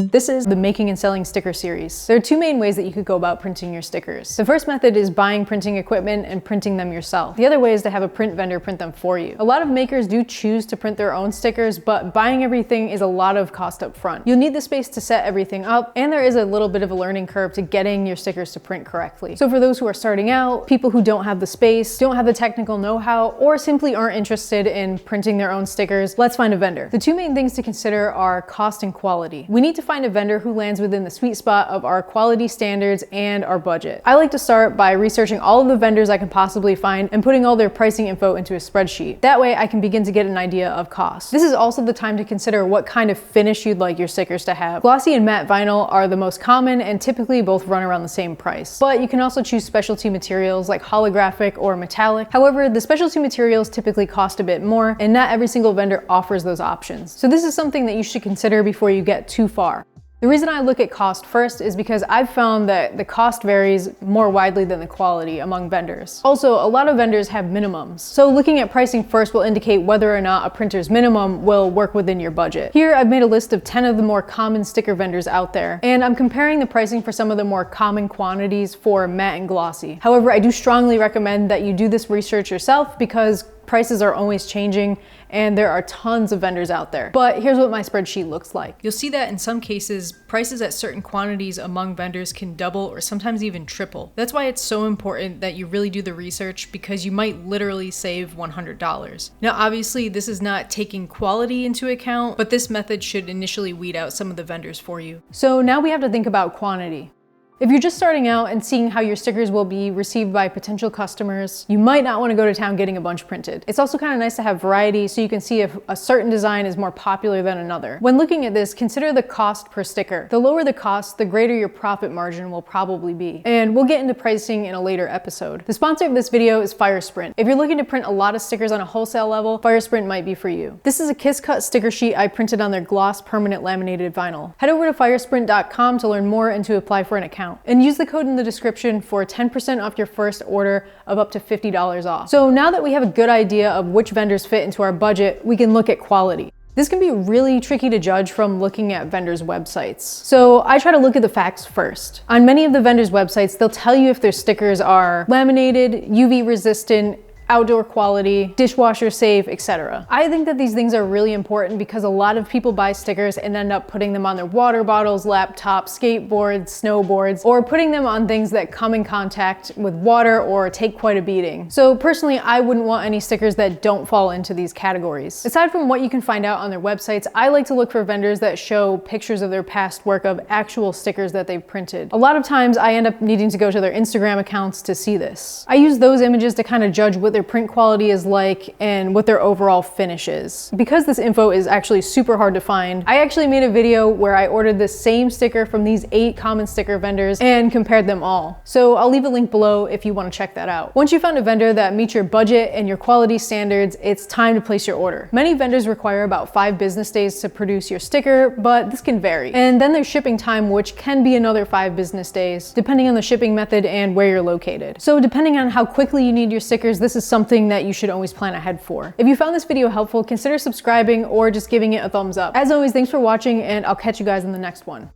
This is the making and selling sticker series. There are two main ways that you could go about printing your stickers. The first method is buying printing equipment and printing them yourself. The other way is to have a print vendor print them for you. A lot of makers do choose to print their own stickers, but buying everything is a lot of cost up front. You'll need the space to set everything up, and there is a little bit of a learning curve to getting your stickers to print correctly. So for those who are starting out, people who don't have the space, don't have the technical know-how, or simply aren't interested in printing their own stickers, let's find a vendor. The two main things to consider are cost and quality. We need to find a vendor who lands within the sweet spot of our quality standards and our budget. I like to start by researching all of the vendors I can possibly find and putting all their pricing info into a spreadsheet. That way I can begin to get an idea of cost. This is also the time to consider what kind of finish you'd like your stickers to have. Glossy and matte vinyl are the most common and typically both run around the same price. But you can also choose specialty materials like holographic or metallic. However, the specialty materials typically cost a bit more, and not every single vendor offers those options. So this is something that you should consider before you get too far. The reason I look at cost first is because I've found that the cost varies more widely than the quality among vendors. Also, a lot of vendors have minimums. So looking at pricing first will indicate whether or not a printer's minimum will work within your budget. Here, I've made a list of 10 of the more common sticker vendors out there, and I'm comparing the pricing for some of the more common quantities for matte and glossy. However, I do strongly recommend that you do this research yourself because prices are always changing and there are tons of vendors out there. But here's what my spreadsheet looks like. You'll see that in some cases, prices at certain quantities among vendors can double or sometimes even triple. That's why it's so important that you really do the research, because you might literally save $100. Now, obviously, this is not taking quality into account, but this method should initially weed out some of the vendors for you. So now we have to think about quantity. If you're just starting out and seeing how your stickers will be received by potential customers, you might not want to go to town getting a bunch printed. It's also kind of nice to have variety so you can see if a certain design is more popular than another. When looking at this, consider the cost per sticker. The lower the cost, the greater your profit margin will probably be. And we'll get into pricing in a later episode. The sponsor of this video is FireSprint. If you're looking to print a lot of stickers on a wholesale level, FireSprint might be for you. This is a Kiss Cut sticker sheet I printed on their gloss permanent laminated vinyl. Head over to firesprint.com to learn more and to apply for an account. And use the code in the description for 10% off your first order of up to $50 off. So now that we have a good idea of which vendors fit into our budget, we can look at quality. This can be really tricky to judge from looking at vendors' websites. So I try to look at the facts first. On many of the vendors' websites, they'll tell you if their stickers are laminated, UV resistant, outdoor quality, dishwasher safe, etc. I think that these things are really important because a lot of people buy stickers and end up putting them on their water bottles, laptops, skateboards, snowboards, or putting them on things that come in contact with water or take quite a beating. So personally, I wouldn't want any stickers that don't fall into these categories. Aside from what you can find out on their websites, I like to look for vendors that show pictures of their past work of actual stickers that they've printed. A lot of times I end up needing to go to their Instagram accounts to see this. I use those images to kind of judge what their print quality is like and what their overall finish is. Because this info is actually super hard to find, I actually made a video where I ordered the same sticker from these 8 common sticker vendors and compared them all. So I'll leave a link below if you want to check that out. Once you found a vendor that meets your budget and your quality standards, it's time to place your order. Many vendors require about 5 business days to produce your sticker, but this can vary. And then there's shipping time, which can be another 5 business days, depending on the shipping method and where you're located. So depending on how quickly you need your stickers, this is something that you should always plan ahead for. If you found this video helpful, consider subscribing or just giving it a thumbs up. As always, thanks for watching, and I'll catch you guys in the next one.